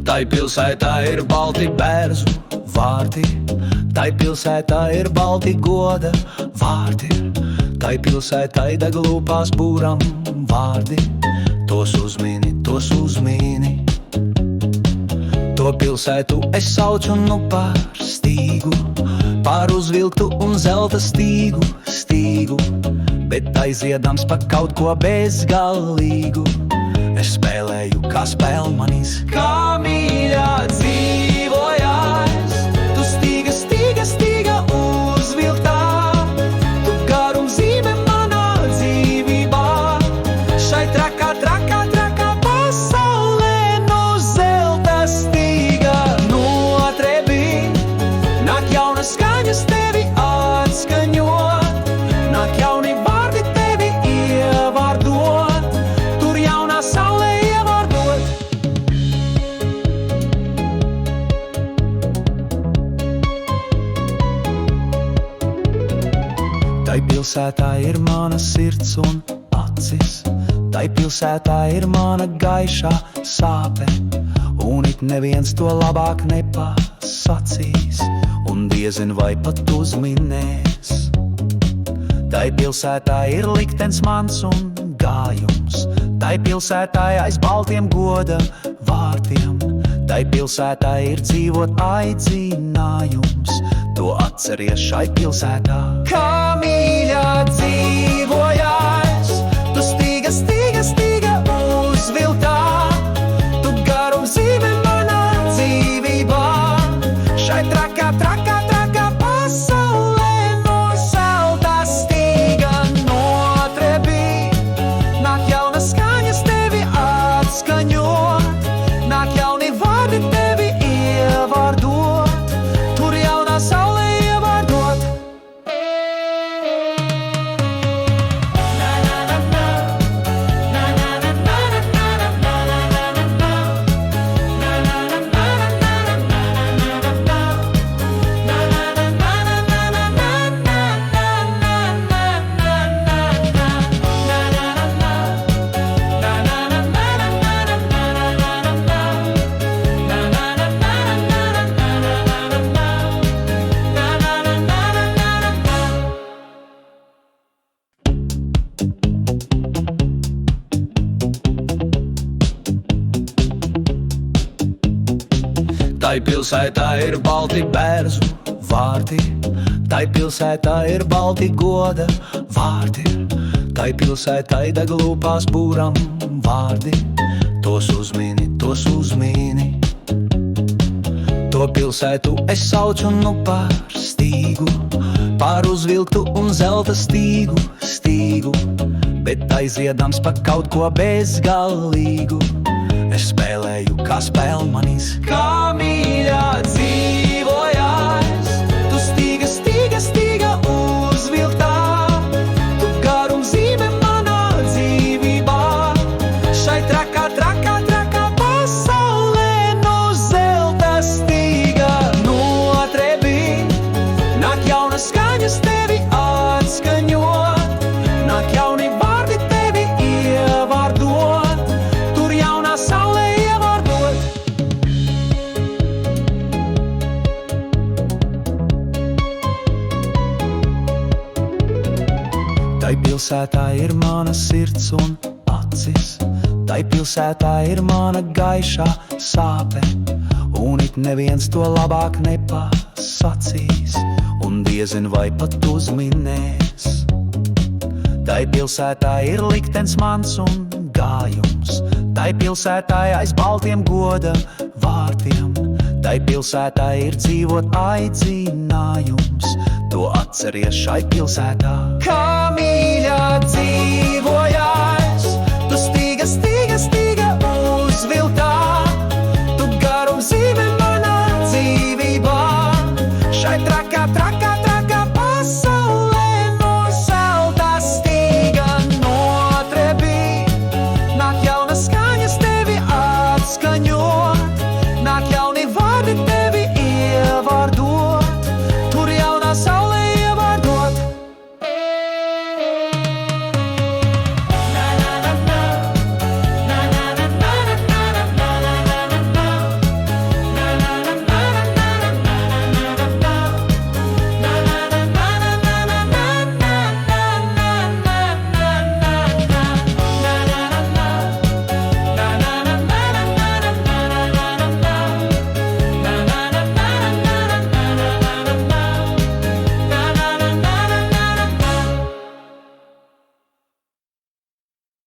Tai pilsētā ir balti bērzu vārti, tai pilsētā ir balti goda vārti, tai pilsētā deg lūpās būram vārdi, tos uzmini, tos uzmini. To pilsētu es saucu nu par stīgu, par uzvilktu un zelta stīgu, stīgu, bet aiziedams pa kaut ko bezgalīgu. Es spēlēju, kā spēlmanis, kā mīļā dzīvojās. Tu stīga, stīga, stīga uzvilktā, tu garumzīme manā dzīvībā. Šai trakā, trakā, trakā pasaulē no zelta stīga notrebi. Nāk jaunas skaņas tevi atskaņot, nāk jauni vārdi tevi ievārdot, tur jaunā saulē ievārdot. Tai pilsētā ir mana sirds un acis, tai pilsētā ir mana gaišā sāpe, un it neviens to labāk nepasacīs, un diezin vai pat uzminēs. Tai pilsētā ir liktenis mans un gājums, tai pilsētā aiz baltiem goda vārtiem, tai pilsētā ir dzīvot aidzinājums, to atceries šai pilsētā. Kā mīļā dzīvojās, tu stīga, stīga, stīga uzvilktā, tu garumzīme manā dzīvībā. Šai trakā, trakā, trakā pasaulē no zelta stīga notrebi. Nāk jaunas skaņas tevi atskaņot, nāk jauni vārdi tevi ievārdot, tur jaunā saulē ievārdot. Tai pilsētā ir balti bērzu vārti, tai pilsētā ir balti goda vārti, tai pilsētā deg lūpās būram vārdi, tos uzmini, tos uzmini. To pilsētu es saucu nu par stīgu, par uzvilktu un zelta stīgu, stīgu, bet aiziedams pa kaut ko bezgalīgu. Es spēlēju, kā spēlmanis, kā mīļā dzīvojās. Tu stīga, stīga, stīga uzvilktā, tu garumzīme manā dzīvībā. Šai trakā, trakā, trakā pasaulē no zelta stīga notrebi. Nāk jaunas skaņas tevi atskaņot, nāk jauni vārdi tevi ievārdot, tur jaunā saulē ievārdot. Tai pilsētā ir mana sirds un acis, tai pilsētā ir mana gaišā sāpe, un it neviens to labāk nepasacīs, un diezin vai pat uzminēs. Tai pilsētā ir liktenis mans un gājums, tai pilsētā aiz baltiem goda vārtiem, tai pilsētā ir dzīvot aidzinājums, to atceries šai pilsētā. Kā